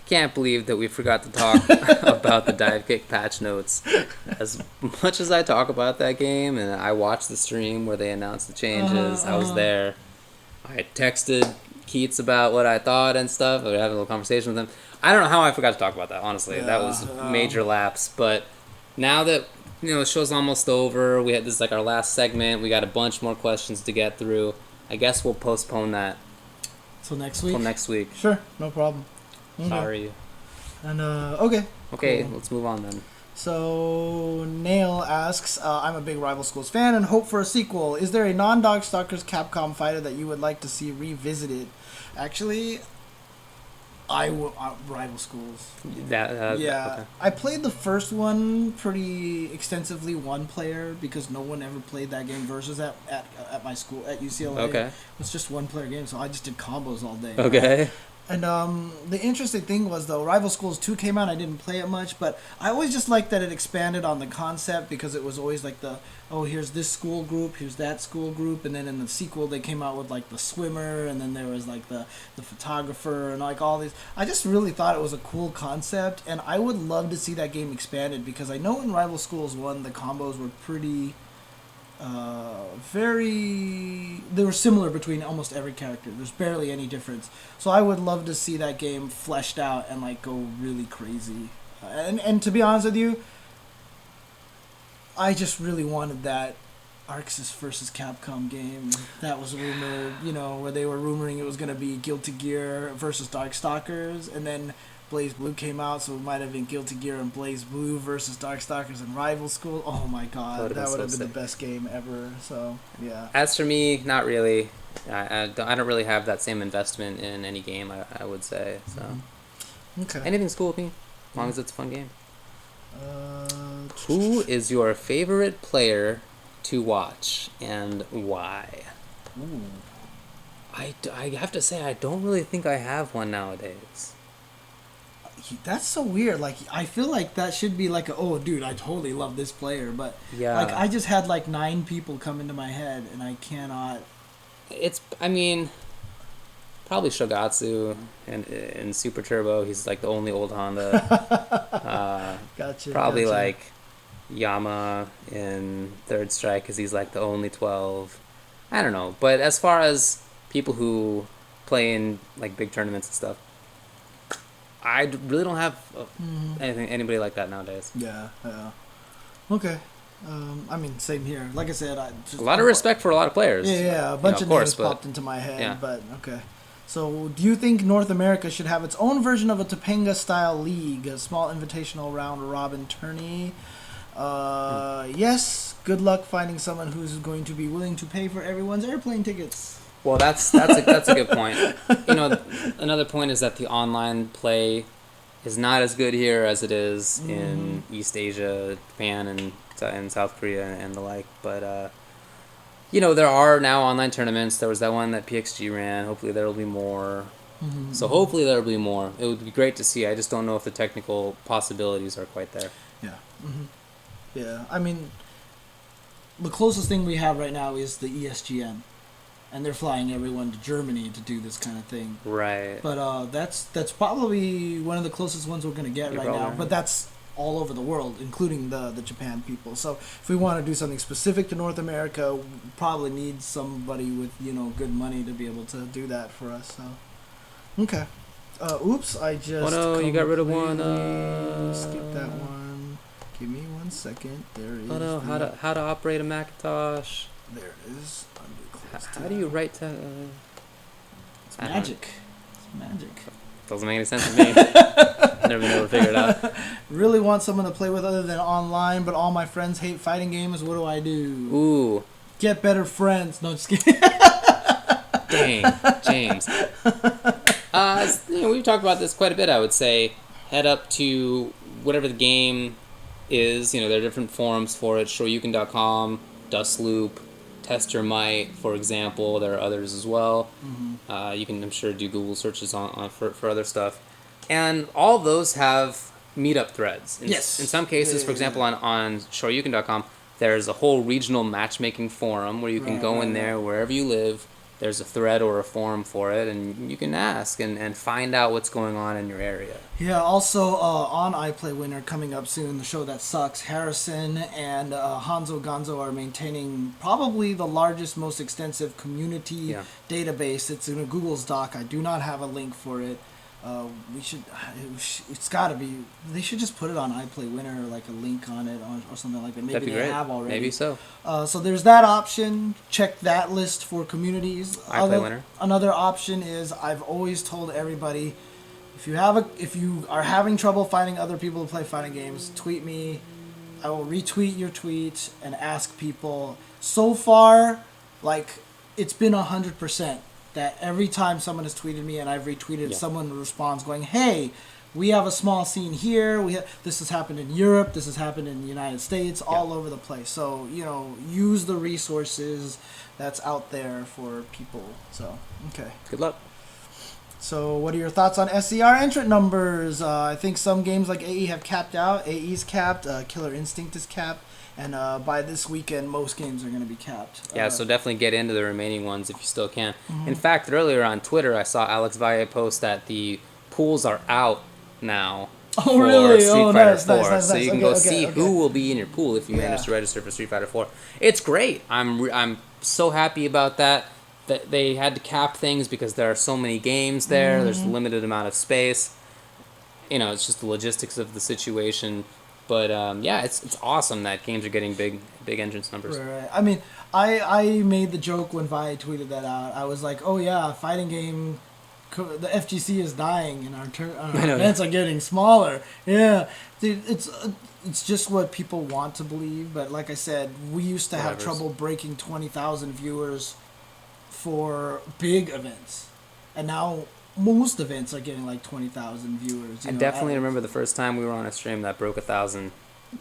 can't believe that we forgot to talk about the dive kick patch notes. As much as I talk about that game, and I watched the stream where they announced the changes, I was there. I texted Keats about what I thought and stuff. I was having a little conversation with him. I don't know how I forgot to talk about that, honestly. That was a major lapse. But now that the show's almost over, this is like our last segment. We got a bunch more questions to get through. I guess we'll postpone that till next week. Sure, no problem. Okay. Sorry. And okay. Okay, cool. Let's move on then. So Nail asks, I'm a big Rival Schools fan and hope for a sequel. Is there a non-Darkstalkers Capcom fighter that you would like to see revisited? Actually, Rival Schools. Yeah. Okay. I played the first one pretty extensively, one player, because no one ever played that game versus at my school at UCLA. Okay. It was just one player game, so I just did combos all day. Okay. Right? And the interesting thing was, though, Rival Schools 2 came out. I didn't play it much, but I always just liked that it expanded on the concept, because it was always like here's this school group, here's that school group, and then in the sequel they came out with like the swimmer, and then there was like the photographer, and like all these. I just really thought it was a cool concept, and I would love to see that game expanded, because I know in Rival Schools 1 the combos were pretty... they were similar between almost every character. There's barely any difference. So I would love to see that game fleshed out and like go really crazy. And to be honest with you, I just really wanted that Arxis versus Capcom game that was rumored, where they were rumoring it was going to be Guilty Gear versus Darkstalkers, and then Blazblue came out, so it might have been Guilty Gear and Blazblue versus Darkstalkers and Rival School. Oh my god, that would have been the best game ever. So yeah. As for me, not really. I don't really have that same investment in any game, I would say. So okay, anything's cool with me, as long as it's a fun game. Who is your favorite player to watch and why? Ooh. I have to say, I don't really think I have one nowadays. That's so weird. Like, I feel like that should be like, oh, dude, I totally love this player. But, yeah. Like, I just had like 9 people come into my head, and I cannot... Probably Shogatsu in Super Turbo. He's like the only old Honda. Gotcha. Probably like Yama in Third Strike, because he's like the only 12. I don't know. But as far as people who play in like big tournaments and stuff, I really don't have anybody like that nowadays. Yeah. Okay. Same here. Like I said, a lot of respect for a lot of players. Yeah. A bunch of names popped into my head. Yeah. But okay. So, do you think North America should have its own version of a Topanga-style league, a small invitational round-robin tourney? Yes. Good luck finding someone who's going to be willing to pay for everyone's airplane tickets. Well, that's a good point. Another point is that the online play is not as good here as it is in East Asia, Japan, and South Korea and the like. But there are now online tournaments. There was that one that PXG ran. Hopefully there will be more. So hopefully there will be more. It would be great to see. I just don't know if the technical possibilities are quite there. Yeah. Yeah. The closest thing we have right now is the ESGN. And they're flying everyone to Germany to do this kind of thing. Right. But that's probably one of the closest ones we're going to get right now. Right. But that's all over the world, including the Japan people. So if we want to do something specific to North America, we probably need somebody with, good money to be able to do that for us. So, okay. Oops, I just... Oh no, you got rid of one. Skip that one. Give me 1 second. There is... Oh no, how to operate a Macintosh. There it is. How do you write to... It's magic. It's magic. Doesn't make any sense to me. Never been able to figure it out. Really want someone to play with other than online, but all my friends hate fighting games. What do I do? Ooh. Get better friends. No, just kidding. Dang, James. We've talked about this quite a bit, I would say. Head up to whatever the game is. There are different forums for it. Shoryuken.com, Dustloop, Test Your Might, for example. There are others as well. You can, I'm sure, do Google searches on for other stuff. And all those have meetup threads. In some cases, for example, on Shoryuken.com, there's a whole regional matchmaking forum where you can go in there wherever you live there's a thread or a forum for it, and you can ask and find out what's going on in your area. Yeah, also on iPlay Winner coming up soon, the show that sucks, Harrison and Hanzo Gonzo are maintaining probably the largest, most extensive community database. It's in a Google's doc. I do not have a link for it. It's got to be, they should just put it on iPlay Winner, or like a link on it or something like that. Maybe they have already. Maybe so. So there's that option. Check that list for communities. iPlay Winner. Another option is, I've always told everybody, if you are having trouble finding other people to play fighting games, tweet me. I will retweet your tweet and ask people. So far, like, it's been 100%. That every time someone has tweeted me and I've retweeted, someone responds going, "Hey, we have a small scene here. This has happened in Europe. This has happened in the United States, all over the place." So, use the resources that's out there for people. So, okay. Good luck. So, what are your thoughts on SCR entrant numbers? I think some games like AE have capped out. AE's capped. Killer Instinct is capped. And by this weekend, most games are going to be capped. Yeah, so definitely get into the remaining ones if you still can. In fact, earlier on Twitter, I saw Alex Valle post that the pools are out now for Street Fighter 4. Nice. So you can go see who will be in your pool if you manage to register for Street Fighter 4. It's great. I'm so happy about that. That they had to cap things because there are so many games there. There's a limited amount of space. It's just the logistics of the situation. But it's awesome that games are getting big entrance numbers. Right. I mean, I made the joke when Vi tweeted that out. I was like, "Oh yeah, fighting game, the FGC is dying, and our events are getting smaller." Yeah, dude, it's just what people want to believe. But like I said, we used to have trouble breaking 20,000 viewers for big events, and now most events are getting like 20,000 viewers. I definitely remember the first time we were on a stream that broke 1,000.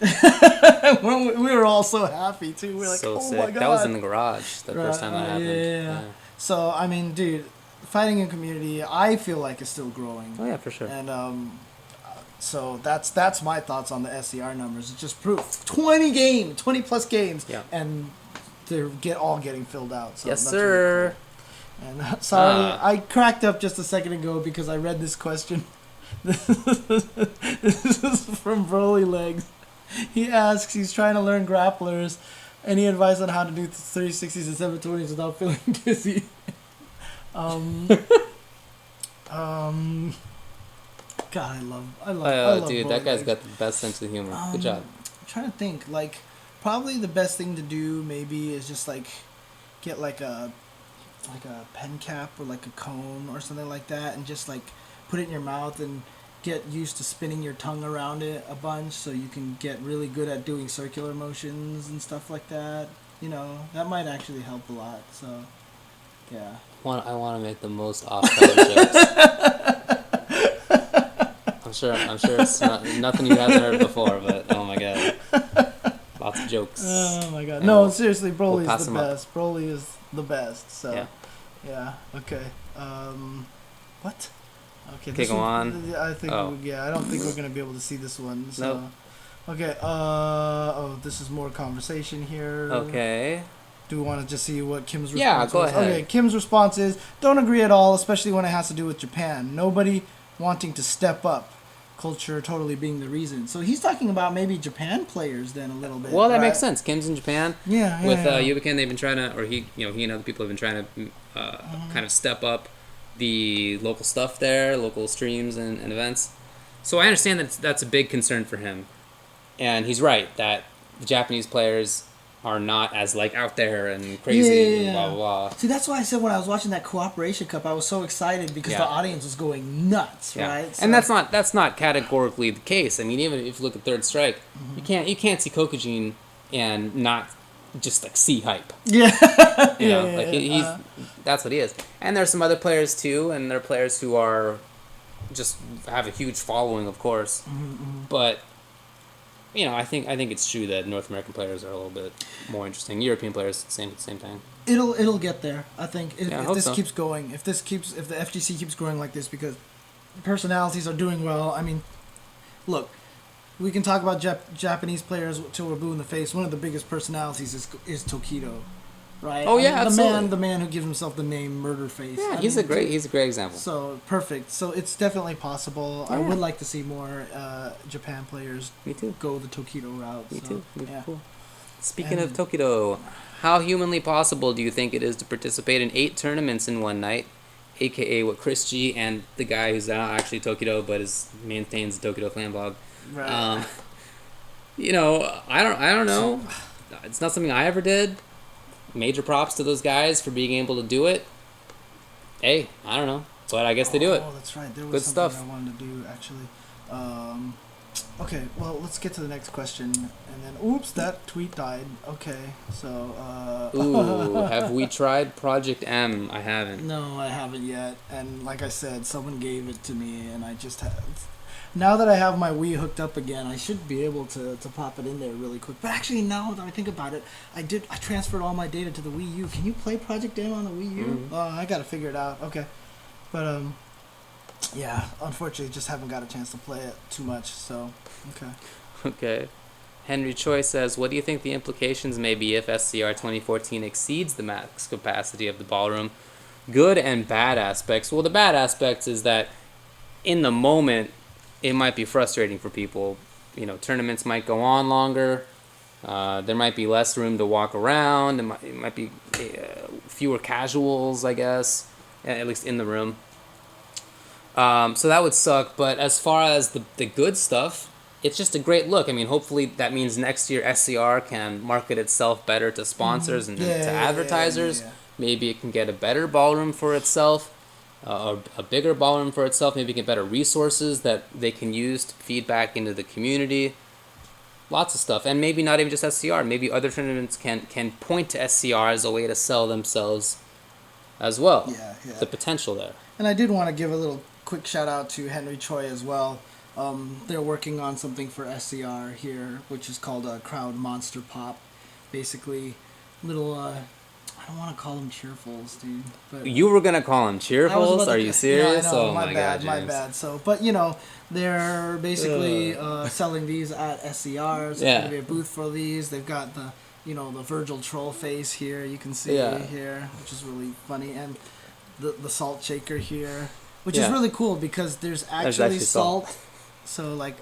We were all so happy too. We were like, so "Oh sick." my god!" That was in the garage the first time that happened. Yeah. So I mean, dude, fighting in community, I feel like is still growing. Oh yeah, for sure. And so that's my thoughts on the SCR numbers. It's just proof. 20 plus games, and they're all getting filled out. So yes, sir. Really cool. And sorry, I cracked up just a second ago because I read this question. This is from Broly Legs. He asks, he's trying to learn grapplers. Any advice on how to do 360s and 720s without feeling dizzy? God, I love dude, Broly that guy's Legs. got the best sense of humor. Good job. I'm trying to think. Like, probably the best thing to do maybe is just like get like a pen cap or like a cone or something like that, and just like put it in your mouth and get used to spinning your tongue around it a bunch so you can get really good at doing circular motions and stuff like that. That might actually help a lot. So, yeah. I want to make the most off-color jokes. I'm sure it's nothing you haven't heard before, but oh my god, lots of jokes. Oh my god, no, seriously, Broly we'll is the best. Broly is the best. So, yeah, okay. What? Okay, go on. I think I don't think we're gonna be able to see this one. So. Nope. Okay. This is more conversation here. Okay. Do we want to just see what Kim's response Yeah, go ahead. Okay, Kim's response is, don't agree at all, especially when it has to do with Japan. Nobody wanting to step up. Culture totally being the reason. So he's talking about maybe Japan players then a little bit. Well, that makes sense. Kim's in Japan. Yeah. With Yubiken, they've been trying to, or he and other people have been trying to kind of step up the local stuff there, local streams and events. So I understand that that's a big concern for him. And he's right that the Japanese players are not as out there and crazy and blah blah blah. See, that's why I said when I was watching that Cooperation Cup, I was so excited because the audience was going nuts, right? So, and that's not categorically the case. I mean, even if you look at Third Strike, you can't see Kokujin and not just see hype. Yeah, he's that's what he is. And there's some other players too, and there are players who are just have a huge following, of course, but. I think it's true that North American players are a little bit more interesting. European players, same thing. It'll get there. I think if this so. keeps going, if the FGC keeps growing like this, because personalities are doing well. I mean, look, we can talk about Japanese players till we're blue in the face. One of the biggest personalities is Tokido. right? Oh, yeah, absolutely. The man who gives himself the name Murderface. Yeah, he's a great example. So perfect. So it's definitely possible. Yeah. I would like to see more Japan players. Me too. Go the Tokido route. Me too. Yeah. Cool. Speaking of Tokido, how humanly possible do you think it is to participate in 8 tournaments in one night, aka what Chris G and the guy who's not actually Tokido but maintains the Tokido clan blog. Right. I don't know. It's not something I ever did. Major props to those guys for being able to do it. Hey, I don't know, but I guess they do it. Oh, that's right. There was Good something stuff. I wanted to do actually. Okay, well, let's get to the next question, and then oops, that tweet died. Okay, so Ooh, have we tried Project M? I haven't. No, I haven't yet. And like I said, someone gave it to me, and I just have. Now that I have my Wii hooked up again, I should be able to pop it in there really quick. But actually, now that I think about it, I transferred all my data to the Wii U. Can you play Project M on the Wii U? Mm-hmm. Oh, I gotta figure it out. Okay, but yeah, unfortunately, just haven't got a chance to play it too much. So, okay. Okay. Henry Choi says, what do you think the implications may be if SCR 2014 exceeds the max capacity of the ballroom? Good and bad aspects. Well, the bad aspects is that in the moment, it might be frustrating for people. Tournaments might go on longer. There might be less room to walk around. It might be fewer casuals, I guess, at least in the room. So that would suck. But as far as the good stuff, it's just a great look. I mean, hopefully that means next year SCR can market itself better to sponsors and to advertisers. Yeah. Maybe it can get a better ballroom for itself. A bigger ballroom for itself, maybe get better resources that they can use to feed back into the community. Lots of stuff. And maybe not even just SCR. Maybe other tournaments can point to SCR as a way to sell themselves as well. Yeah. The potential there. And I did want to give a little quick shout out to Henry Choi as well. They're working on something for SCR here, which is called a Crowd Monster Pop. Basically, little... I don't want to call them cheerfuls, dude. But you were gonna call them cheerfuls? Are you serious? Yeah, I know, oh my bad, God, my James. bad. So, but they're basically selling these at SCRs. There's gonna be a booth for these. They've got the Virgil troll face here. You can see here, which is really funny, and the salt shaker here, which is really cool because there's actually salt. So like.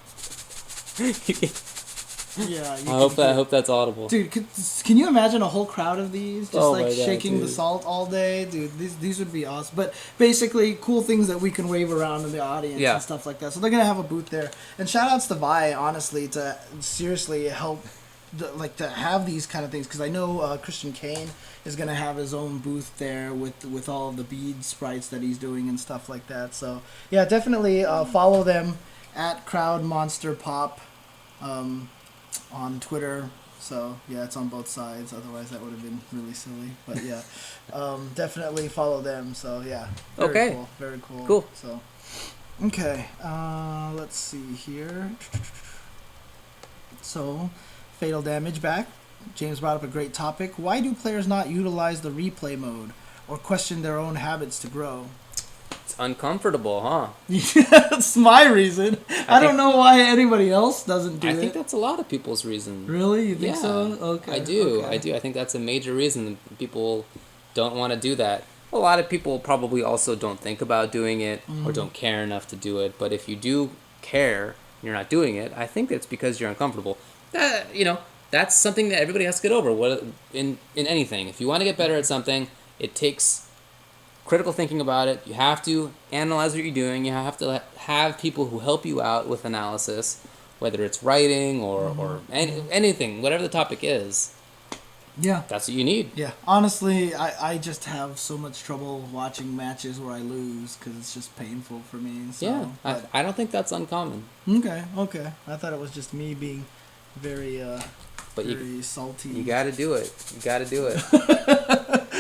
Yeah, I hope that's audible. Dude, can you imagine a whole crowd of these just shaking the salt all day? Dude, these would be awesome. But basically, cool things that we can wave around in the audience and stuff like that. So they're going to have a booth there. And shout outs to Vi, honestly, to seriously help to have these kind of things. Because I know Christian Kane is going to have his own booth there with all of the bead sprites that he's doing and stuff like that. So, yeah, definitely follow them at Crowd Monster Pop. On Twitter, so yeah, it's on both sides. Otherwise, that would have been really silly. But yeah, definitely follow them. So yeah, very cool. So okay, let's see here. So, fatal damage back. James brought up a great topic. Why do players not utilize the replay mode or question their own habits to grow? It's uncomfortable, huh? That's my reason. I don't know why anybody else doesn't do it. I think that's a lot of people's reason. Really? You think so? Okay. I do. Okay. I think that's a major reason people don't want to do that. A lot of people probably also don't think about doing it or don't care enough to do it. But if you do care and you're not doing it, I think it's because you're uncomfortable. That's something that everybody has to get over. In anything, if you want to get better at something, it takes critical thinking about it. You have to analyze what you're doing. You have to have people who help you out with analysis, whether it's writing or anything, whatever the topic is. Yeah. That's what you need. Yeah. Honestly, I just have so much trouble watching matches where I lose because it's just painful for me. So, yeah. I don't think that's uncommon. Okay. I thought it was just me being very salty. You got to do it.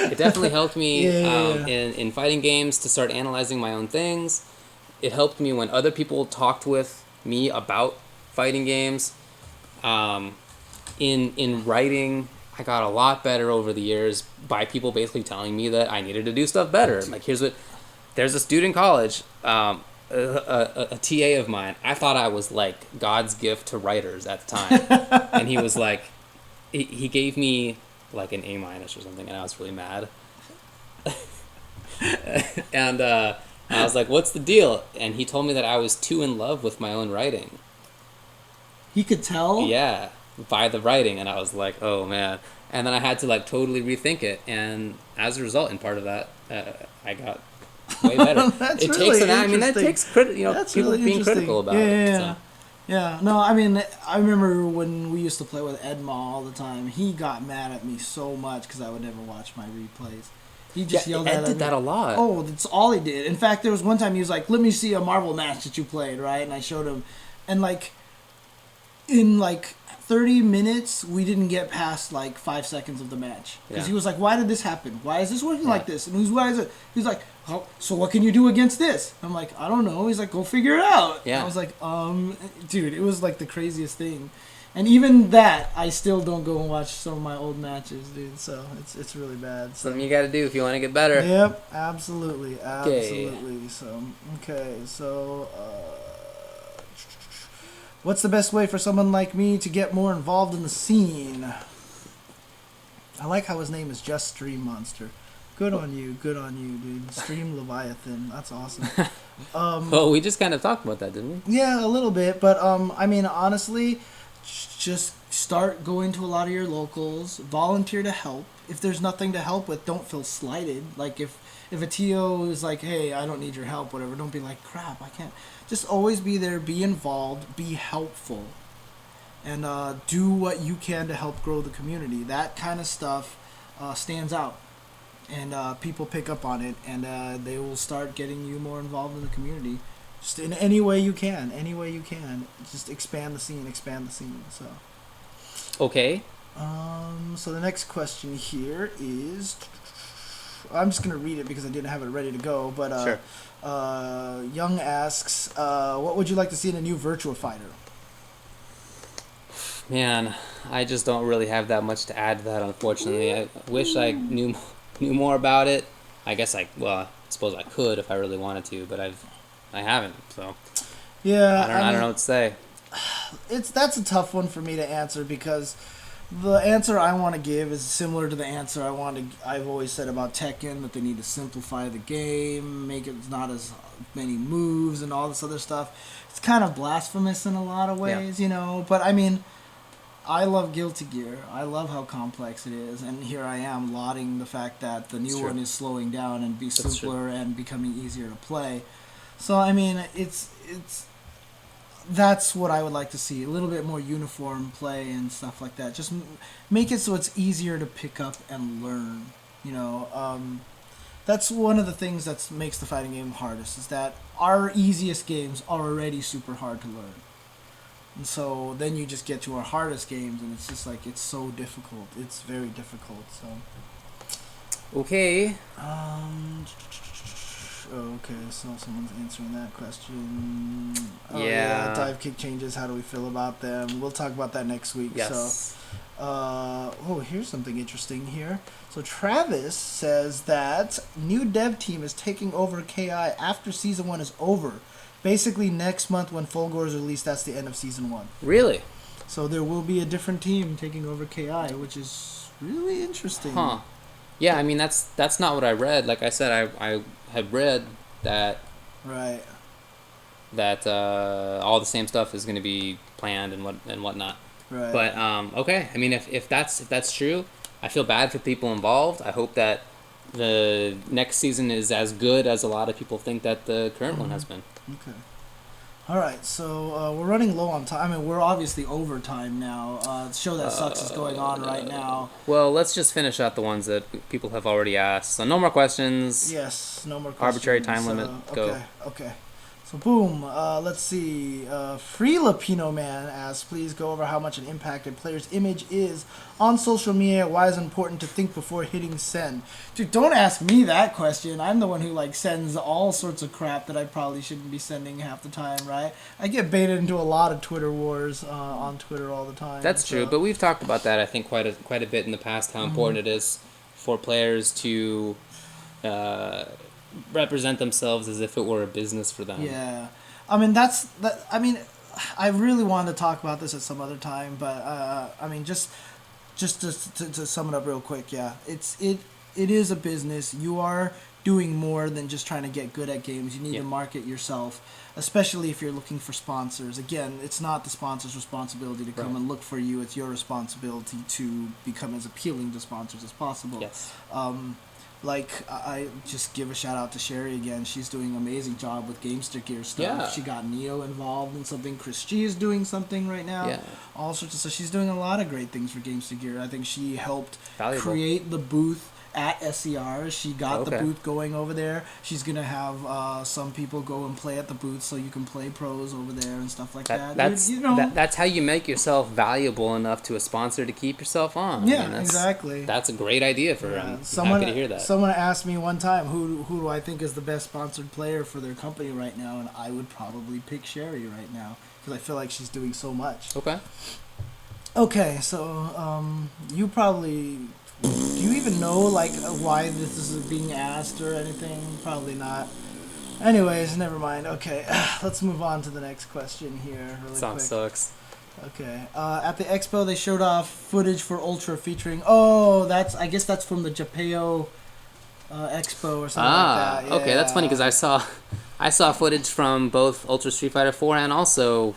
It definitely helped me in fighting games to start analyzing my own things. It helped me when other people talked with me about fighting games. In writing, I got a lot better over the years by people basically telling me that I needed to do stuff better. Like, there's a dude in college, a TA of mine. I thought I was like God's gift to writers at the time. And he was like, he gave me like an A- or something, and I was really mad. And I was like, "What's the deal?" And he told me that I was too in love with my own writing. He could tell. Yeah, by the writing, and I was like, "Oh man!" And then I had to like totally rethink it, and as a result, and part of that, I got way better. That's It really takes that interesting. takes That's people really being interesting. critical about Yeah, it. yeah, So. yeah. No, I mean, I remember when we used to play with Edma all the time. He got mad at me so much because I would never watch my replays. He just yelled Ed at did me. that a lot. Oh, that's all he did. In fact, there was one time he was like, "Let me see a Marvel match that you played," right? And I showed him, and like, in like 30 minutes, we didn't get past like 5 seconds of the match because he was like, "Why did this happen? Why is this working like this?" And why is it? He's like, "Oh, so what can you do against this?" I'm like, "I don't know." He's like, "Go figure it out." Yeah. And I was like, dude, it was like the craziest thing. And even that, I still don't go and watch some of my old matches, dude. So it's really bad. So. Something you got to do if you want to get better. Yep, absolutely. So, okay, so, what's the best way for someone like me to get more involved in the scene? I like how his name is Just Stream Monster. Good on you, dude. Stream Leviathan. That's awesome. Well, we just kind of talked about that, didn't we? Yeah, a little bit, but I mean, honestly, just start going to a lot of your locals, volunteer to help. If there's nothing to help with, don't feel slighted. Like if a TO is like, "Hey, I don't need your help," whatever, don't be like, "Crap, I can't." Just always be there, be involved, be helpful, and do what you can to help grow the community. That kind of stuff stands out, and people pick up on it, and they will start getting you more involved in the community. Just in any way you can. Just expand the scene. So. Okay. So the next question here is, I'm just gonna read it because I didn't have it ready to go. But Sure. Young asks, what would you like to see in a new Virtua Fighter? Man, I just don't really have that much to add to that, unfortunately. I wish I knew more about it. I guess I suppose I could if I really wanted to, but I haven't. So Yeah, I don't know what to say. That's a tough one for me to answer because the answer I want to give is similar to the answer I've always said about Tekken, that they need to simplify the game, make it not as many moves and all this other stuff. It's kind of blasphemous in a lot of ways, but I mean, I love Guilty Gear. I love how complex it is, and here I am lauding the fact that the new one is slowing down and be simpler and becoming easier to play. So I mean, that's what I would like to see. A little bit more uniform play and stuff like that. Just make it so it's easier to pick up and learn. That's one of the things that makes the fighting game hardest, is that our easiest games are already super hard to learn. And so then you just get to our hardest games, and it's just like, it's so difficult. It's very difficult, so. Okay. Okay, so someone's answering that question. Yeah. Dive kick changes, how do we feel about them? We'll talk about that next week. Yes. So, here's something interesting here. So Travis says that new dev team is taking over KI after Season 1 is over. Basically next month when Fulgore is released, that's the end of Season 1. Really? So there will be a different team taking over KI, which is really interesting. Huh. Yeah, I mean, that's not what I read. Like I said, I had read that Right. that all the same stuff is going to be planned and whatnot. Right. But okay, I mean, if that's true, I feel bad for people involved. I hope that the next season is as good as a lot of people think that the current one has been. Okay. All right, so we're running low on time. I mean, we're obviously over time now. Show That Sucks is going on right now. Well, let's just finish out the ones that people have already asked. So no more questions. Yes, no more questions. Arbitrary time limit. Go. Okay. So boom, let's see. Free Lapino Man asks, please go over how much an impact a player's image is on social media. Why is it important to think before hitting send? Dude, don't ask me that question. I'm the one who sends all sorts of crap that I probably shouldn't be sending half the time, right? I get baited into a lot of Twitter wars on Twitter all the time. That's true, but we've talked about that I think quite a bit in the past. How important it is for players to represent themselves as if it were a business for them. Yeah, I mean I really wanted to talk about this at some other time, but I mean just just to sum it up real quick, yeah, it is a business. You are doing more than just trying to get good at games. You need to market yourself, especially if you're looking for sponsors. Again, it's not the sponsor's responsibility to come and look for you. It's your responsibility to become as appealing to sponsors as possible. Yes. Like, I just give a shout out to Sherry again. She's doing an amazing job with Gear stuff. Yeah. She got Neo involved in something. Chris G is doing something right now. Yeah. All sorts of stuff. She's doing a lot of great things for Gear. I think she helped create the booth at SCR. She got the booth going over there. She's going to have some people go and play at the booth so you can play pros over there and stuff like that. That's how you make yourself valuable enough to a sponsor to keep yourself on. Yeah, exactly. That's a great idea for them. I'm happy to hear that. Someone asked me one time, who do I think is the best sponsored player for their company right now, and I would probably pick Sherry right now because I feel like she's doing so much. Okay, so you probably... Do you even know, like, why this is being asked or anything? Probably not. Anyways, never mind. Okay, let's move on to the next question here really Song quick. sucks. Okay. At the expo, they showed off footage for Ultra featuring... Oh, I guess that's from the Japeo expo or something like that. Yeah. Okay, that's funny because I saw footage from both Ultra Street Fighter 4 and also...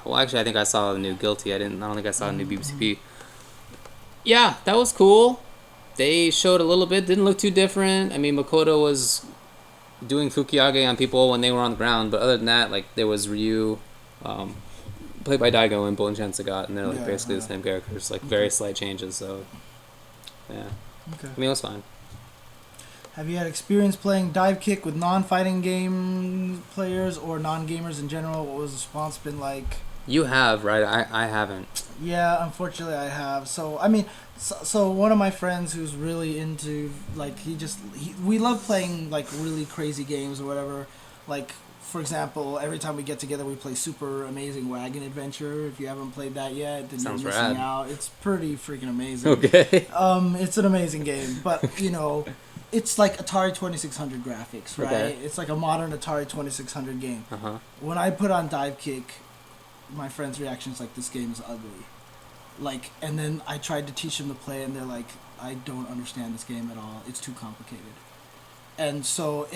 Well, actually, I think I saw the new Guilty. I don't think I saw the new BBCP. Yeah, that was cool. They showed a little bit. Didn't look too different. I mean, Makoto was doing Fukiage on people when they were on the ground, but other than that, like, there was Ryu, played by Daigo, and Bull and Chen Sagat, and they're like basically the same characters, like very slight changes. So, yeah. Okay. I mean, it was fine. Have you had experience playing dive kick with non-fighting game players or non-gamers in general? What was the response been like? You have, right? I haven't. Yeah, unfortunately I have. So, I mean, so one of my friends who's really into, like, we love playing, like, really crazy games or whatever. Like, for example, every time we get together, we play Super Amazing Wagon Adventure. If you haven't played that yet, then you're missing out. It's pretty freaking amazing. Okay. It's an amazing game, but, you know, it's like Atari 2600 graphics, right? Okay. It's like a modern Atari 2600 game. When I put on Dive Kick, my friend's reaction is like, this game is ugly. Like, and then I tried to teach them to play, and they're like, I don't understand this game at all. It's too complicated. And so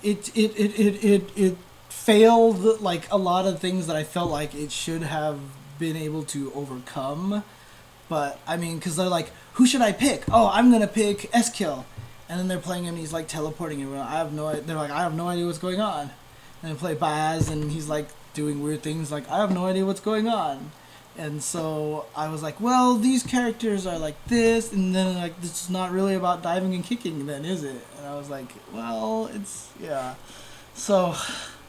it failed, like, a lot of things that I felt like it should have been able to overcome. But, I mean, because they're like, who should I pick? Oh, I'm going to pick S-Kill. And then they're playing him, and he's, like, teleporting him. They're like, I have no idea what's going on. And they play Baz, and he's, like, doing weird things, like, I have no idea what's going on. And so I was like, well, these characters are like this, and then, like, this is not really about diving and kicking then, is it? And I was like, well, it's, yeah. So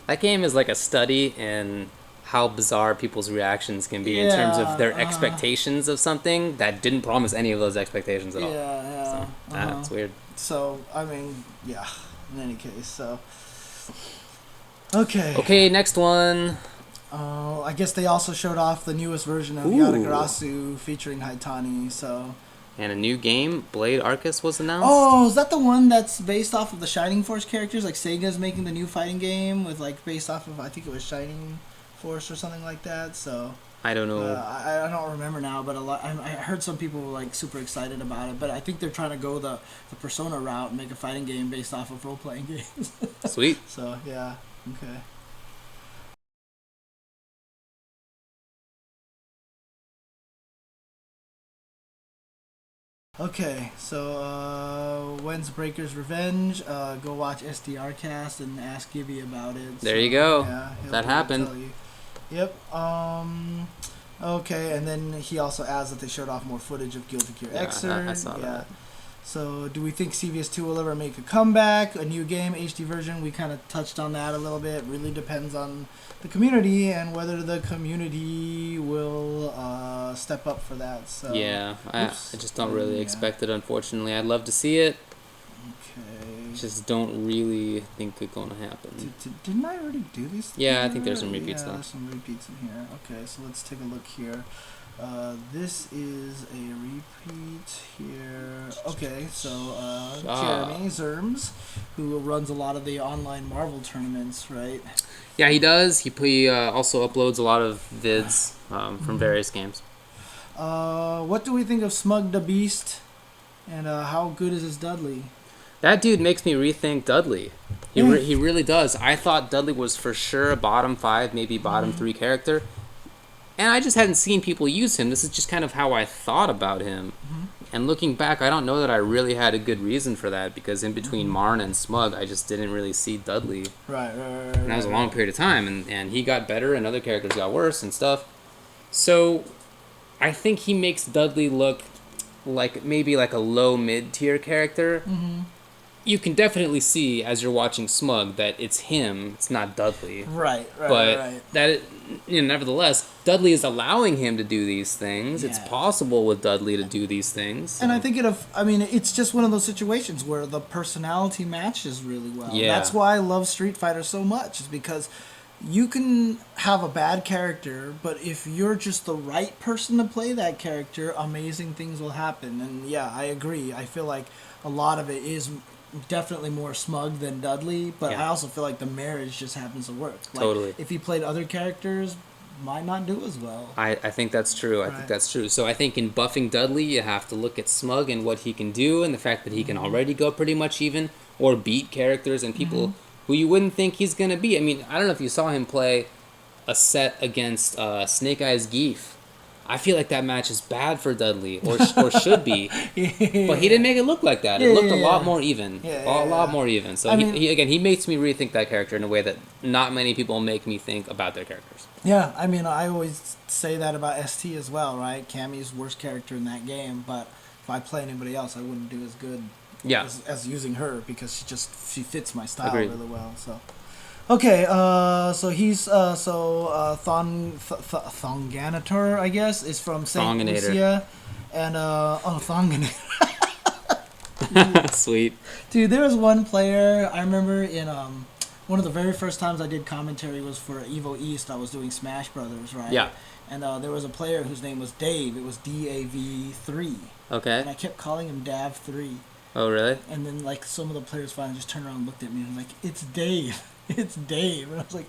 that game is like a study in how bizarre people's reactions can be in terms of their expectations of something that didn't promise any of those expectations at all. So, that's weird. So, I mean, yeah, in any case, so... Okay, next one. I guess they also showed off the newest version of Yatagarasu featuring Haitani, so... And a new game, Blade Arcus, was announced. Oh, is that the one that's based off of the Shining Force characters? Like, Sega's making the new fighting game with, like, based off of, I think it was Shining Force or something like that, so... I don't know. I don't remember now, but I heard some people were, like, super excited about it, but I think they're trying to go the Persona route and make a fighting game based off of role-playing games. Sweet. So, yeah, okay. Okay, so when's Breaker's Revenge? Go watch SDR Cast and ask Gibby about it. There you go. Yeah, that happened. Yep. Okay, and then he also adds that they showed off more footage of Gear Xrd. I saw that. So, do we think CVS2 will ever make a comeback? A new game, HD version? We kind of touched on that a little bit. Really depends on the community and whether the community will step up for that. So yeah, I just don't really expect it, unfortunately. I'd love to see it. Okay. Just don't really think it's going to happen. Didn't I already do this? Yeah, I think there's some repeats though. There's some repeats in here. Okay, so let's take a look here. This is a repeat here. Okay, so Jeremy Zerms, who runs a lot of the online Marvel tournaments, right? Yeah, he does. He also uploads a lot of vids from various games. What do we think of Smug the Beast? And how good is his Dudley? That dude makes me rethink Dudley. He really does. I thought Dudley was for sure a bottom 5, maybe bottom 3 character. And I just hadn't seen people use him. This is just kind of how I thought about him. And looking back, I don't know that I really had a good reason for that, because in between Marn and Smug, I just didn't really see Dudley. Right. And that was a long period of time, and he got better, and other characters got worse and stuff. So I think he makes Dudley look like maybe like a low mid-tier character. You can definitely see as you're watching Smug that it's him, it's not Dudley. Right. But that, nevertheless, Dudley is allowing him to do these things. Yeah. It's possible with Dudley to do these things. So. And I think it's just one of those situations where the personality matches really well. Yeah. That's why I love Street Fighter so much, is because you can have a bad character, but if you're just the right person to play that character, amazing things will happen. And yeah, I agree. I feel like a lot of it is definitely more Smug than Dudley, but I also feel like the marriage just happens to work. Like, totally. If he played other characters, might not do as well. I think that's true. I think that's true. So I think in buffing Dudley, you have to look at Smug and what he can do, and the fact that he can already go pretty much even, or beat characters and people who you wouldn't think he's going to be. I mean, I don't know if you saw him play a set against Snake Eyes Geef. I feel like that match is bad for Dudley, or should be. But he didn't make it look like that. It looked a lot more even. A lot more even. So he makes me rethink that character in a way that not many people make me think about their characters. Yeah, I mean, I always say that about ST as well, right? Cammy's worst character in that game, but if I play anybody else, I wouldn't do as good as using her, because she fits my style really well. So. Okay, so he's Thonganator, I guess, is from St. Lucia, and Thonganator. Sweet. Dude, there was one player I remember in one of the very first times I did commentary was for Evo East. I was doing Smash Brothers, right? Yeah. And there was a player whose name was Dave. It was DAV3. Okay. And I kept calling him Dav3. Oh, really? And then like some of the players finally just turned around and looked at me and was like, "It's Dave." It's Dave. And I was like,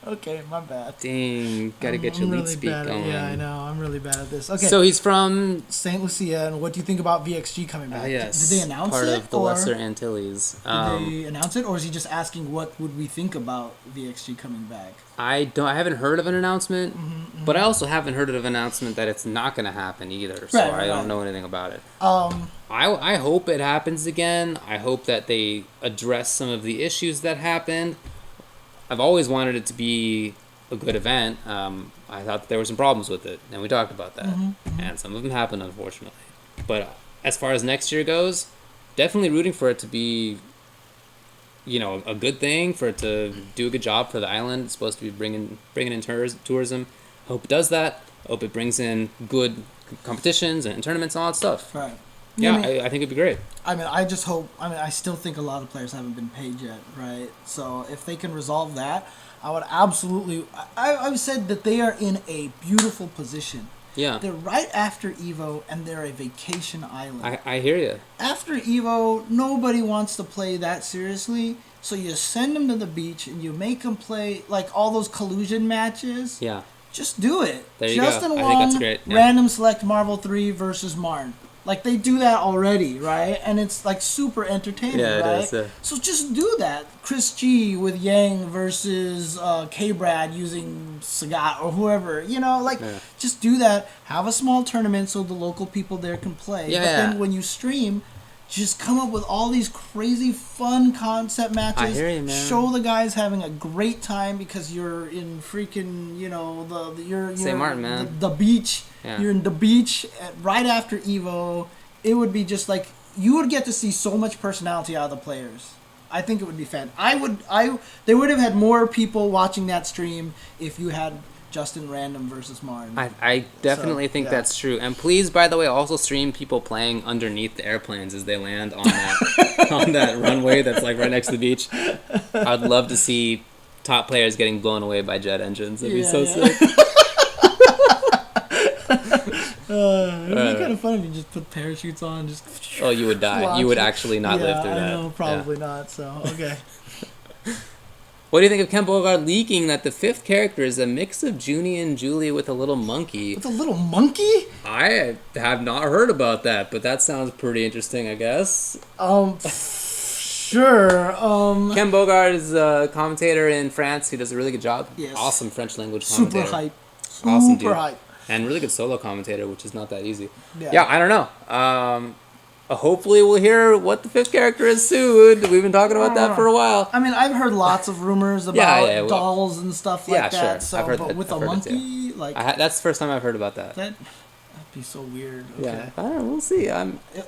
okay, my bad. Dang, gotta get your lead speak going. Yeah, I know. I'm really bad at this. Okay. So he's from St. Lucia, and what do you think about VXG coming back? Yes. Did they announce it? Part of the Lesser Antilles. Did they announce it, or is he just asking what would we think about VXG coming back? I haven't heard of an announcement, but I also haven't heard of an announcement that it's not going to happen either. So I don't know anything about it. I hope it happens again. I hope that they address some of the issues that happened. I've always wanted it to be a good event. I thought that there were some problems with it, and we talked about that. And some of them happened, unfortunately. But as far as next year goes, definitely rooting for it to be, a good thing, for it to do a good job for the island. It's supposed to be bringing in tourism. Hope it does that. Hope it brings in good competitions and tournaments and all that stuff. Right. Yeah, I think it'd be great. I mean, I just hope... I still think a lot of players haven't been paid yet, right? So if they can resolve that, I would absolutely... I've said that they are in a beautiful position. Yeah. They're right after EVO, and they're a vacation island. I hear you. After EVO, nobody wants to play that seriously, so you send them to the beach, and you make them play, like, all those collusion matches. Yeah. Just do it. There you Justin go. Wong, I think that's great. Yeah. Random Select Marvel 3 versus Marn. Like, they do that already, right? And it's, like, super entertaining, right? Yeah, it is. So just do that. Chris G with Yang versus K-Brad using Sagat or whoever. Just do that. Have a small tournament so the local people there can play. Yeah, but then when you stream, just come up with all these crazy, fun concept matches. I hear you, man. Show the guys having a great time because you're in freaking, you're St. Martin, man. The beach. Yeah. You're in the beach right after EVO. It would be just like, you would get to see so much personality out of the players. I think it would be fun. They would have had more people watching that stream if you had Justin Random versus Martin. I definitely think that's true. And please, by the way, also stream people playing underneath the airplanes as they land on that on that runway that's like right next to the beach. I'd love to see top players getting blown away by jet engines. It'd be so sick. It would be kind of fun if you just put parachutes on, just... Oh, you would die. You would actually not live through that. I know, probably not, so, okay. What do you think of Ken Bogard leaking that the fifth character is a mix of Junie and Julie with a little monkey? With a little monkey? I have not heard about that, but that sounds pretty interesting, I guess. Sure. Ken Bogard is a commentator in France who does a really good job. Yes. Awesome French language commentator. Super hype. Awesome dude. Super hype. And really good solo commentator, which is not that easy. Yeah. Yeah, I don't know. Hopefully we'll hear what the fifth character is soon. We've been talking about that for a while. I mean, I've heard lots of rumors about dolls and stuff like that. Sure. So, I've heard but that. with I've a heard it monkey, like that's the first time I've heard about that. that'd be so weird. Okay. Yeah, I don't know. We'll see.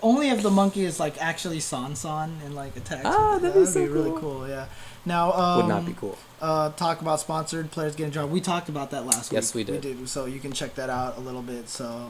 Only if the monkey is like actually San and like attacks. That'd be so really cool. Yeah. Now, would not be cool. Talk about sponsored players getting a job. We talked about that last week. Yes, we did. So you can check that out a little bit. So,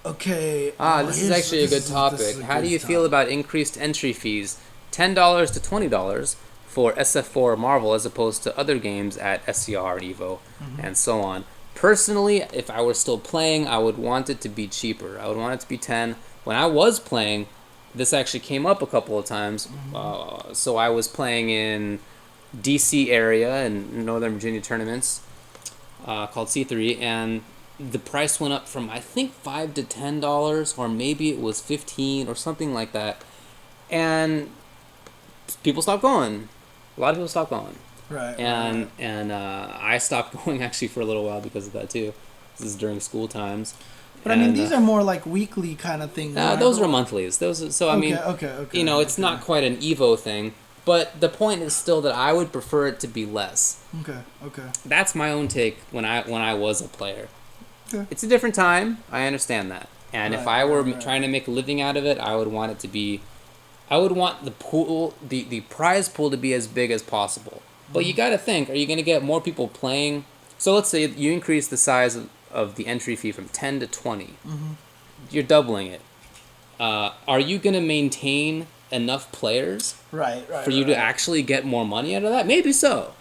okay. This is actually a good topic. How do you feel about increased entry fees, $10 to $20 for SF4 Marvel as opposed to other games at SCR and EVO, and so on? Personally, if I were still playing, I would want it to be cheaper. I would want it to be 10. When I was playing, this actually came up a couple of times. So I was playing in DC area in Northern Virginia tournaments called C3, and the price went up from I think $5 to $10, or maybe it was 15 or something like that, and people stopped going. A lot of people stopped going. Right. And I stopped going actually for a little while because of that too. This is during school times. But I mean, these are more like weekly kind of things. Those are monthlies. Okay. You know, it's not quite an Evo thing, but the point is still that I would prefer it to be less. Okay. That's my own take when I was a player. Okay. It's a different time. I understand that. And if I were trying to make a living out of it, I would want it to be. I would want the pool, the prize pool, to be as big as possible. But you got to think: are you going to get more people playing? So let's say you increase the size of the entry fee from 10 to 20. You're doubling it. Are you going to maintain enough players for you to actually get more money out of that? Maybe so.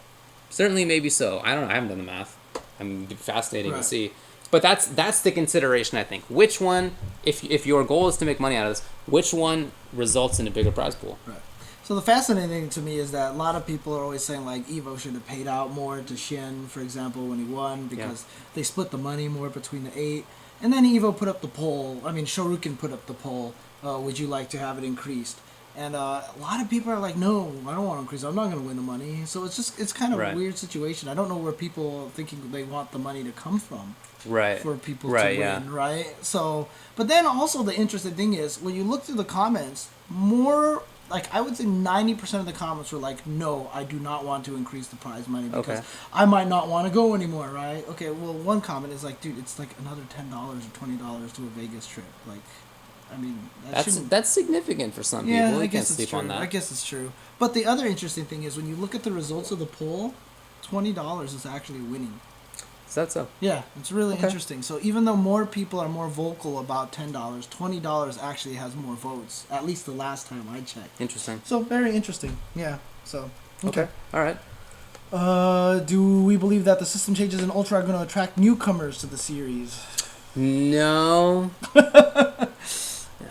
Certainly, maybe so. I don't know. I haven't done the math. It'd be fascinating to see. But that's the consideration, I think. Which one, if your goal is to make money out of this, which one results in a bigger prize pool? Right. So the fascinating thing to me is that a lot of people are always saying like Evo should have paid out more to Shin, for example, when he won, because they split the money more between the 8. And then Evo put up the poll. I mean, Shoryuken put up the poll. Would you like to have it increased? And a lot of people are like, no, I don't want to increase. I'm not going to win the money. So it's kind of a weird situation. I don't know where people are thinking they want the money to come from. Right. For people to win, right? So, but then also the interesting thing is when you look through the comments, more like I would say 90% of the comments were like, no, I do not want to increase the prize money because I might not want to go anymore, right? Okay, well, one comment is like, dude, it's like another $10 or $20 to a Vegas trip. Like, I mean, that's significant for some people. I You guess can't sleep on that. I guess it's true. But the other interesting thing is when you look at the results of the poll, $20 is actually winning. Is that so? Yeah, it's really interesting. So even though more people are more vocal about $10, $20 actually has more votes. At least the last time I checked. Interesting. So very interesting. Yeah. So okay. All right. Do we believe that the system changes in Ultra are going to attract newcomers to the series? No.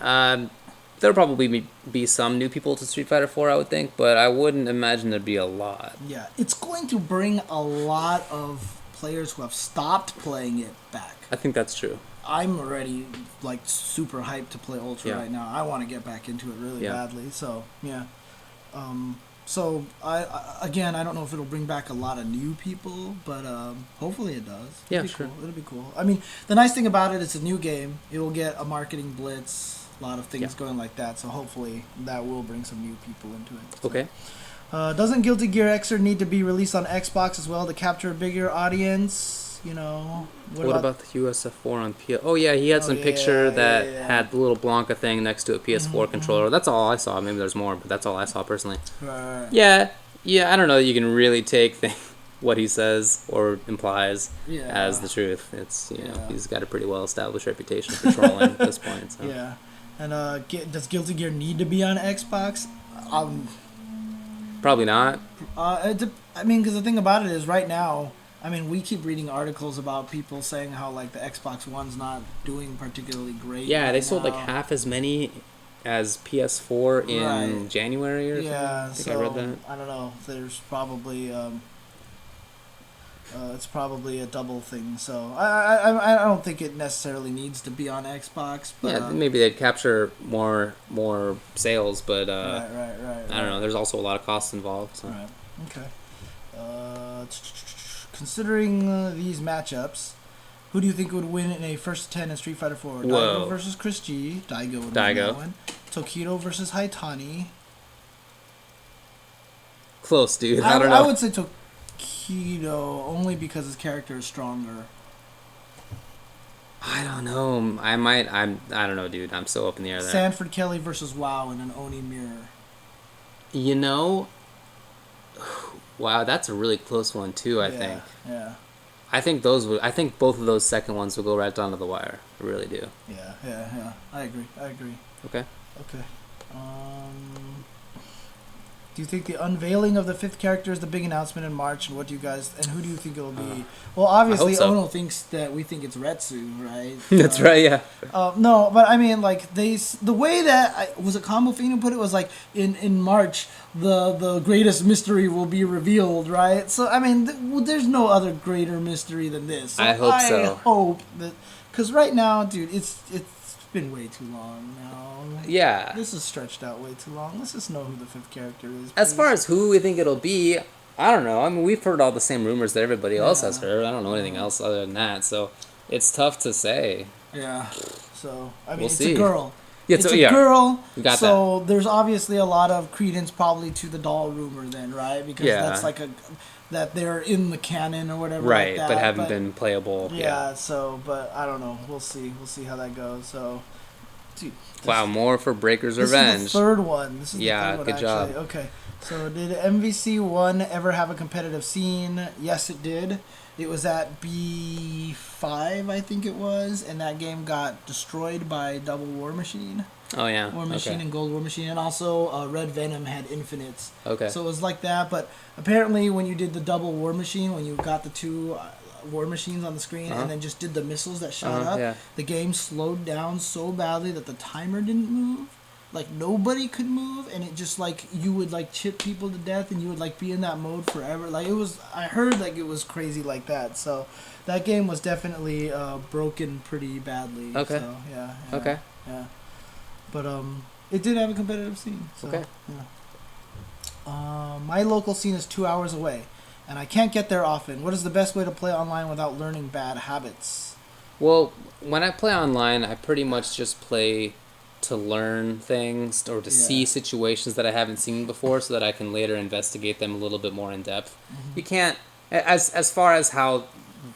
There'll probably be some new people to Street Fighter 4, I would think, but I wouldn't imagine there'd be a lot. Yeah, it's going to bring a lot of players who have stopped playing it back. I think that's true. I'm already like super hyped to play Ultra right now. I want to get back into it really badly. So yeah. So I don't know if it'll bring back a lot of new people, but hopefully it does. Cool. It'll be cool. I mean, the nice thing about it, it's a new game. It will get a marketing blitz, a lot of things going like that. So hopefully that will bring some new people into it. So. Okay. Doesn't Guilty Gear Xrd need to be released on Xbox as well to capture a bigger audience? You know. What about the USF4 on PS? Oh yeah, he had some picture that had the little Blanca thing next to a PS4 controller. That's all I saw. Maybe there's more, but that's all I saw personally. Right. Yeah. I don't know that you can really take what he says or implies as the truth. It's he's got a pretty well established reputation for trolling at this point. So. Yeah. And does Guilty Gear need to be on Xbox? Probably not. I mean, because the thing about it is, right now, I mean, we keep reading articles about people saying how like the Xbox One's not doing particularly great. Yeah, right they sold now. like half as many as PS4 in Right. January or Yeah, something. I think so I read that. I don't know. There's probably it's probably a double thing. So I don't think it necessarily needs to be on Xbox, but Yeah, maybe they'd capture more sales, but right. I don't know. There's also a lot of costs involved. So. Right. Okay. Considering these matchups, who do you think would win in a first 10 in Street Fighter 4? Whoa. Daigo versus Chris G. Daigo would win Daigo. that one. Tokido versus Haitani. Close, dude. I don't know. I would say Tokido only because his character is stronger. I don't know. I don't know, dude. I'm so up in the air there. Sanford Kelly versus WoW in an Oni mirror. You know, wow, that's a really close one too. I think. Yeah. I think both of those second ones will go right down to the wire. I really do. Yeah. I agree. Okay. Do you think the unveiling of the 5th character is the big announcement in March, and who do you think it'll be? Well, obviously, so. Ono thinks that we think it's Retsu, right? That's right, yeah. No, but I mean, like, the way that, was it Combo Fiend who put it, was like, in March, the greatest mystery will be revealed, right? So, I mean, there's no other greater mystery than this. So I hope so. I hope that, because right now, dude, it's been way too long now. Yeah. This is stretched out way too long. Let's just know who the 5th character is. As far as who we think it'll be, I don't know. I mean, we've heard all the same rumors that everybody else has heard. I don't know anything else other than that, so it's tough to say. Yeah. So, I mean, We'll it's see. a girl. Yeah, It's a girl. We got so there's obviously a lot of credence probably to the doll rumor then, right? Because that's like that they're in the canon or whatever. Right, like that. but haven't been playable. Yeah, so, but I don't know. We'll see. We'll see how that goes. So, dude. Wow, more for Breaker's This Revenge. is the third one. This is Yeah, the third one, good job. Okay. So did MVC 1 ever have a competitive scene? Yes, it did. It was at B5, I think it was, and that game got destroyed by Double War Machine. Oh, yeah. War Machine and Gold War Machine, and also Red Venom had infinites. Okay. So it was like that, but apparently when you did the Double War Machine, when you got the two War Machines on the screen and then just did the missiles that shot up, the game slowed down so badly that the timer didn't move. Like, nobody could move, and it just, like, you would, like, chip people to death, and you would, like, be in that mode forever. Like, it was, I heard, like, it was crazy like that. So, that game was definitely broken pretty badly. Okay. So, yeah. Okay. Yeah. But, it did have a competitive scene. So, Okay. Yeah. My local scene is 2 hours away, and I can't get there often. What is the best way to play online without learning bad habits? Well, when I play online, I pretty much just play to learn things or to see situations that I haven't seen before so that I can later investigate them a little bit more in depth. You can't, as far as how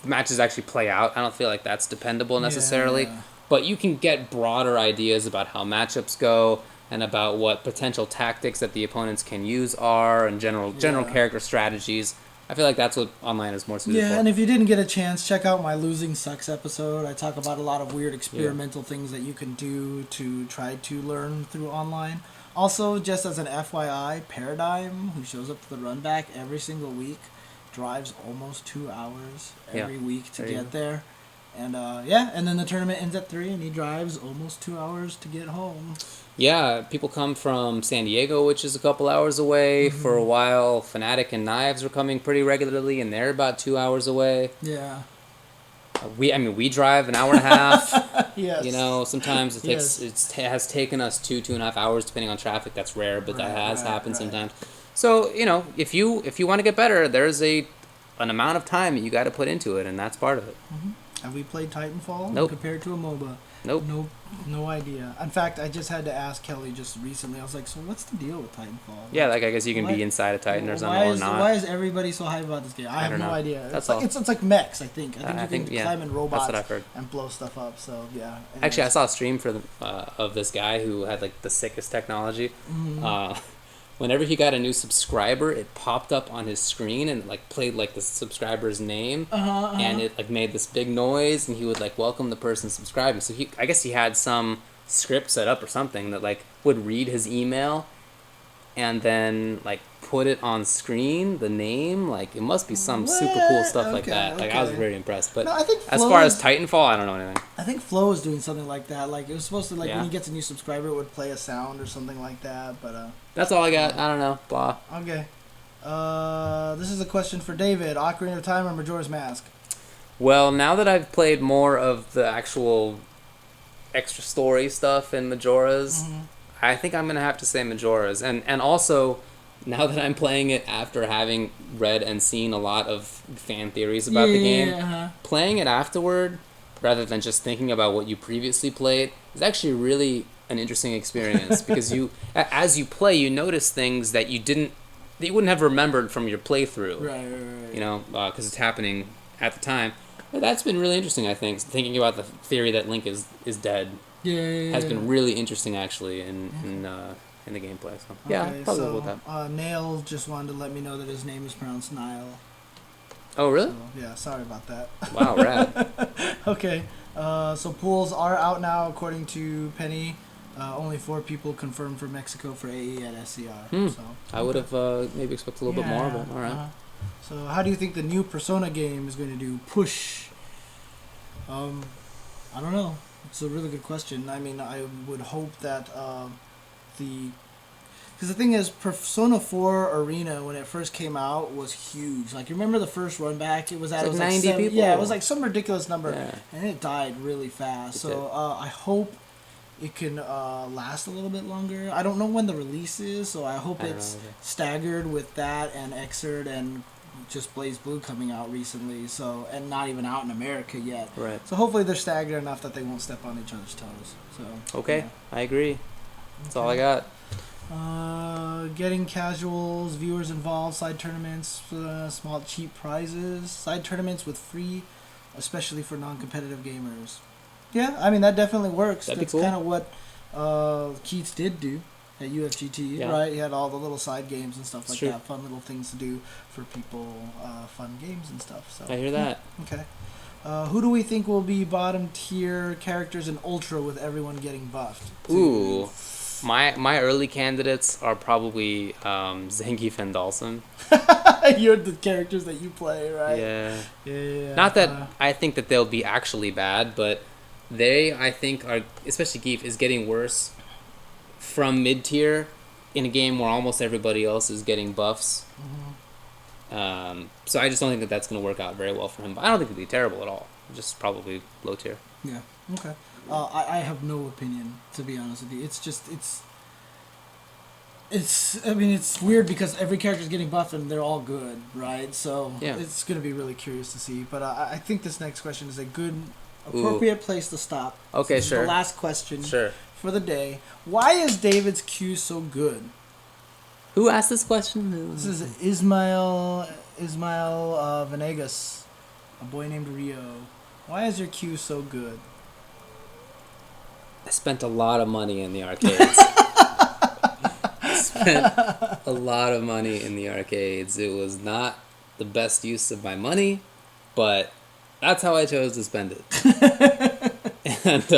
matches actually play out, I don't feel like that's dependable necessarily, but you can get broader ideas about how matchups go and about what potential tactics that the opponents can use are and general character strategies. I feel like that's what online is more suited for. Yeah, and if you didn't get a chance, check out my Losing Sucks episode. I talk about a lot of weird experimental things that you can do to try to learn through online. Also, just as an FYI, Paradigm, who shows up to the run back every single week, drives almost 2 hours every week to get there. And and then the tournament ends at 3, and he drives almost 2 hours to get home. Yeah, people come from San Diego, which is a couple hours away. For a while, Fnatic and Knives were coming pretty regularly, and they're about 2 hours away. Yeah. We drive an hour and a half. Yes. You know, sometimes it has taken us 2.5 hours, depending on traffic. That's rare, but that has happened sometimes. So, you know, if you want to get better, there's an amount of time that you got to put into it, and that's part of it. Have we played Titanfall? Nope. Compared to a MOBA? Nope. No idea. In fact, I just had to ask Kelly just recently. I was like, so what's the deal with Titanfall? Yeah, like I guess you can be inside a Titan or something or not. Why is everybody so hyped about this game? I have no idea. That's it's like mechs, I think. I think you can climb in robots that's what I've heard. and blow stuff up. So, yeah. Anyways. Actually, I saw a stream of this guy who had like the sickest technology. Whenever he got a new subscriber, it popped up on his screen and like played like the subscriber's name, and it like made this big noise, and he would like welcome the person subscribing. So I guess he had some script set up or something that like would read his email, and then like put it on screen, the name, like, it must be some super cool stuff like that. Like, I was very impressed. But no, I think as far as Titanfall, I don't know anything. I think Flow is doing something like that. Like, it was supposed to, like, when he gets a new subscriber, it would play a sound or something like that. But that's all I got. I don't know. Blah. Okay. This is a question for David. Ocarina of Time or Majora's Mask? Well, now that I've played more of the actual extra story stuff in Majora's, I think I'm going to have to say Majora's. And also, now that I'm playing it after having read and seen a lot of fan theories about the game, playing it afterward, rather than just thinking about what you previously played, is actually really an interesting experience. Because as you play, you notice things that you wouldn't have remembered from your playthrough. Right. You know, because it's happening at the time. But that's been really interesting, I think. Thinking about the theory that Link is dead has been really interesting, actually, in the gameplay. So yeah, probably go with that. Nail just wanted to let me know that his name is pronounced Nile. Oh, really? So, yeah, sorry about that. Wow, rad. Okay, so pools are out now, according to Penny. Only 4 people confirmed for Mexico for AE at SCR. So, I would have maybe expected a little bit more, but all right. So how do you think the new Persona game is going to do? Push. I don't know. It's a really good question. I mean, I would hope that because the thing is, Persona 4 Arena, when it first came out, was huge. Like, you remember the first run back? It was 90 people. Yeah, it was like some ridiculous number, Yeah. and it died really fast. So I hope it can last a little bit longer. I don't know when the release is, so I hope it's staggered with that and Xrd and just Blazblue coming out recently, so, and not even out in America yet. Right. So hopefully they're staggered enough that they won't step on each other's toes. So okay, I agree. That's all I got. Getting casuals, viewers involved, side tournaments, small cheap prizes, side tournaments with free, especially for non-competitive gamers. Yeah, I mean, that definitely works. That'd That's be cool. kind of what Keats did do at UFGT, right? He had all the little side games and stuff like that, fun little things to do for people, fun games and stuff. So I hear that. Okay. Who do we think will be bottom tier characters in Ultra with everyone getting buffed? Ooh. My early candidates are probably Zangief and Dhalsim. You're the characters that you play, right? Yeah. Not that I think that they'll be actually bad, but they, I think, are, especially Geef, is getting worse from mid-tier in a game where almost everybody else is getting buffs. So I just don't think that that's going to work out very well for him. But I don't think it'll be terrible at all. Just probably low tier. Yeah. Okay. I have no opinion, to be honest with you. It's just, I mean, it's weird because every character's getting buffed and they're all good, right? So it's going to be really curious to see. But I think this next question is a good, appropriate place to stop. Okay, so the last question for the day. Why is David's Q so good? Who asked this question? This is Ismail Venegas, a boy named Rio. Why is your Q so good? I spent a lot of money in the arcades. A lot of money in the arcades. It was not the best use of my money, but that's how I chose to spend it. And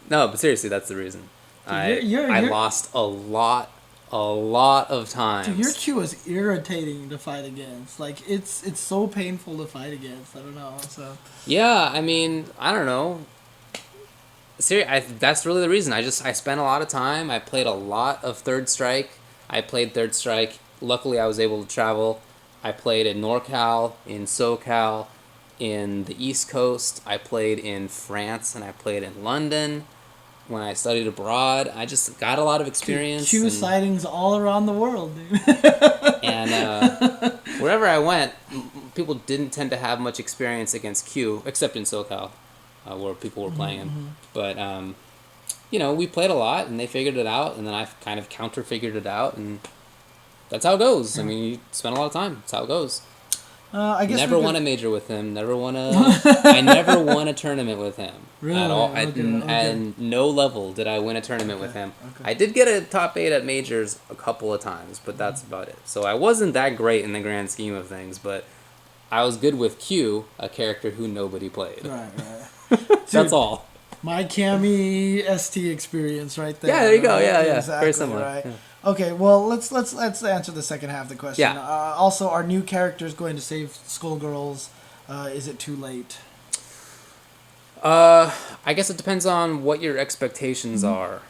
no, but seriously, that's the reason. I lost a lot of times. Dude, your Q is irritating to fight against. Like, it's so painful to fight against. I don't know. So yeah, I mean, I don't know. That's really the reason. I spent a lot of time. I played a lot of Third Strike. I played Third Strike. Luckily, I was able to travel. I played in NorCal, in SoCal, in the East Coast. I played in France, and I played in London. When I studied abroad, I just got a lot of experience. Q sightings all around the world, dude. And wherever I went, people didn't tend to have much experience against Q, except in SoCal, where people were playing him. But, you know, we played a lot, and they figured it out, and then I kind of counter-figured it out, and that's how it goes. I mean, you spend a lot of time. That's how it goes. I guess never won a major with him. I never won a tournament with him. Really? At all. Okay. At no level did I win a tournament with him. I did get a top 8 at majors a couple of times, but that's about it. So I wasn't that great in the grand scheme of things, but I was good with Q, a character who nobody played. Right. That's all. My Cammy ST experience right there. Yeah, there you go. Yeah. Exactly, Very similar. Right. Yeah. Okay, well, let's answer the second half of the question. Yeah. Also, are new characters going to save Skullgirls? Is it too late? I guess it depends on what your expectations are.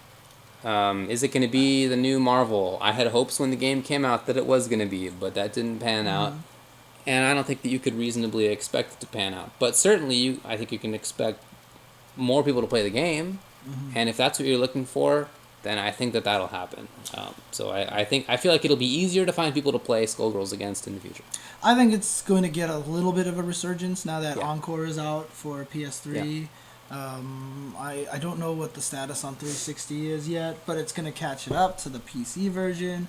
Is it going to be the new Marvel? I had hopes when the game came out that it was going to be, but that didn't pan out. And I don't think that you could reasonably expect it to pan out. But certainly, I think you can expect more people to play the game. And if that's what you're looking for, then I think that that'll happen. So I feel like it'll be easier to find people to play Skullgirls against in the future. I think it's going to get a little bit of a resurgence now that Yeah. Encore is out for PS3. I don't know what the status on 360 is yet, but it's going to catch it up to the PC version,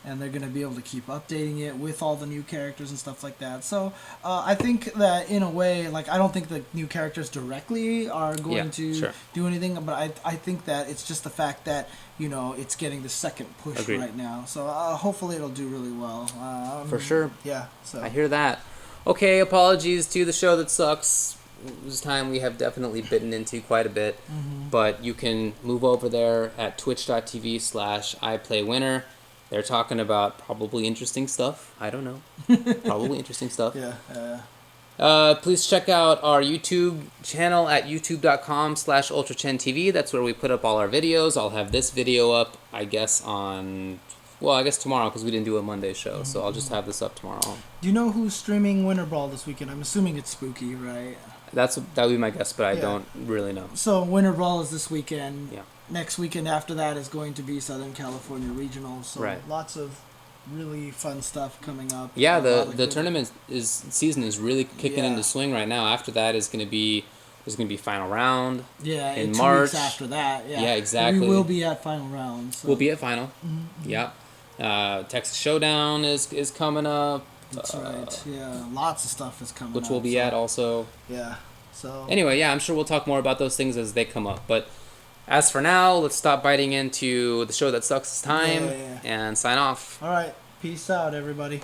and they're going to be able to keep updating it with all the new characters and stuff like that. So I think that in a way, like, I don't think the new characters directly are going to do anything, but I think that it's just the fact that, you know, it's getting the second push Agreed. right now. So hopefully it'll do really well. For sure. Yeah. So I hear that. Okay, apologies to the show that sucks. This time we have definitely bitten into quite a bit, but you can move over there at twitch.tv/iplaywinner. They're talking about probably interesting stuff. I don't know. Probably interesting stuff. Yeah. Please check out our YouTube channel at youtube.com/UltraChenTV. That's where we put up all our videos. I'll have this video up, I guess, tomorrow, because we didn't do a Monday show. So I'll just have this up tomorrow. Do you know who's streaming Winter Brawl this weekend? I'm assuming it's Spooky, right? That would be my guess, but I don't really know. So Winter Brawl is this weekend. Yeah. Next weekend after that is going to be Southern California Regional. So lots of really fun stuff coming up. Yeah, the tournament season is really kicking into swing right now. After that is going to be final round. Yeah, in 2 March. weeks after that. Yeah, Yeah, exactly. We will be at final round. So. We'll be at final. Yeah. Texas Showdown is coming up. That's right. Yeah, lots of stuff is coming up. Which we'll be at also. Yeah. So. Anyway, yeah, I'm sure we'll talk more about those things as they come up. But as for now, let's stop biting into the show that sucks this time and sign off. All right. Peace out, everybody.